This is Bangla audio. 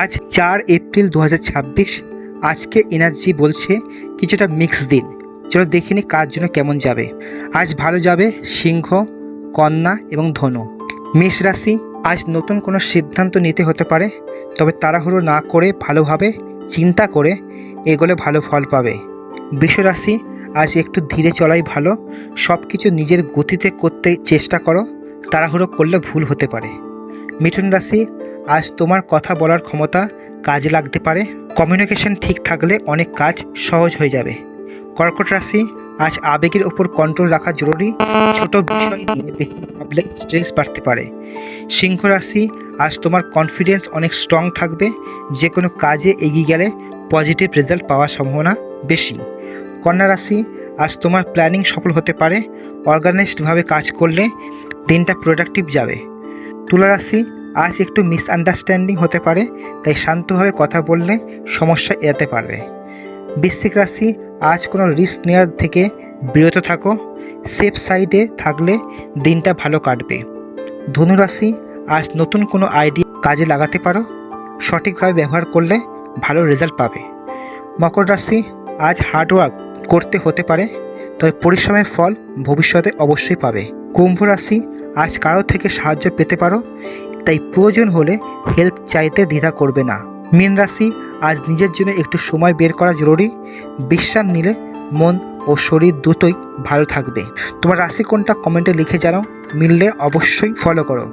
আজ 4 এপ্রিল 2026। আজকে এনার্জি বলছে কিছুটা মিক্স দিন। চলো দেখিনি কার জন্য কেমন যাবে। আজ ভালো যাবে সিংহ, কন্যা এবং ধনু। মেষ রাশি, আজ নতুন কোনো সিদ্ধান্ত নিতে হতে পারে, তবে তাড়াহুড়ো না করে ভালোভাবে চিন্তা করে এগোলে ভালো ফল পাবে। বৃষ রাশি, আজ একটু ধীরে চলাই ভালো। সব কিছু নিজের গতিতে করতে চেষ্টা করো, তাড়াহুড়ো করলে ভুল হতে পারে। মিথুন রাশি, আজ তোমার কথা বলার ক্ষমতা কাজে লাগতে পারে। কমিউনিকেশন ঠিক থাকলে অনেক কাজ সহজ হয়ে যাবে। কর্কট রাশি, আজ আবেগের ওপর কন্ট্রোল রাখা জরুরি। ছোট বিষয় নিয়ে বেশি ভাবলে স্ট্রেস বাড়তে পারে। সিংহ রাশি, আজ তোমার কনফিডেন্স অনেক স্ট্রং থাকবে। যে কোনো কাজে এগিয়ে গেলে পজিটিভ রেজাল্ট পাওয়ার সম্ভাবনা বেশি। কন্যা রাশি, আজ তোমার প্ল্যানিং সফল হতে পারে। অর্গানাইজডভাবে কাজ করলে দিনটা প্রোডাক্টিভ যাবে। তুলা রাশি, আজ একটু মিসআন্ডারস্ট্যান্ডিং হতে পারে, তাই শান্তভাবে কথা বললে সমস্যা এড়াতে পারবে। বৃশ্চিক রাশি, আজ কোনো রিস্ক নেওয়ার থেকে বিরত থাকো। সেফ সাইডে থাকলে দিনটা ভালো কাটবে। ধনু রাশি, আজ নতুন কোনো আইডিয়া কাজে লাগাতে পারো। সঠিকভাবে ব্যবহার করলে ভালো রেজাল্ট পাবে। মকর রাশি, আজ হার্ডওয়ার্ক করতে হতে পারে, তবে পরিশ্রমের ফল ভবিষ্যতে অবশ্যই পাবে। কুম্ভ রাশি, আজ কারো থেকে সাহায্য পেতে পারো, তাই প্রয়োজন হলে হেল্প চাইতে দ্বিধা করবে না। মীন রাশি, আজ নিজের জন্য একটু সময় বের করা জরুরি। বিশ্রাম নিলে মন ও শরীর দুটোই ভালো থাকবে। তোমার রাশি কোনটা কমেন্টে লিখে জানাও, মিললে অবশ্যই ফলো করো।